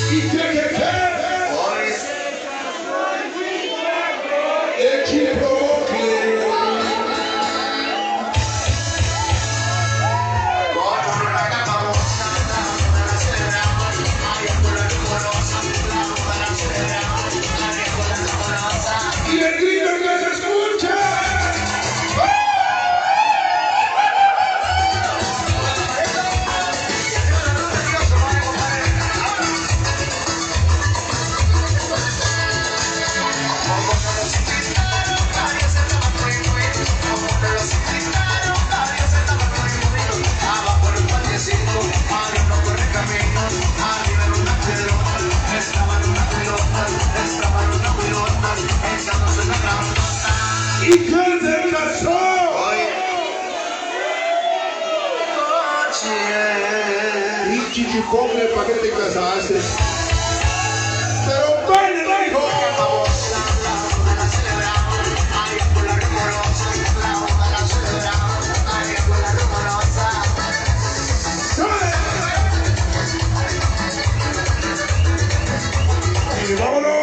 ¿Y qué? Hoy Equivoque. con una capa rosa, la celebramos, María con la rumorosa, la celebramos, María con la rumorosa. Y el grito que se escucha. ¿Y quién se casó? Y chichicón, ¿para qué te casaste? Pero vale, hijo. Y vámonos.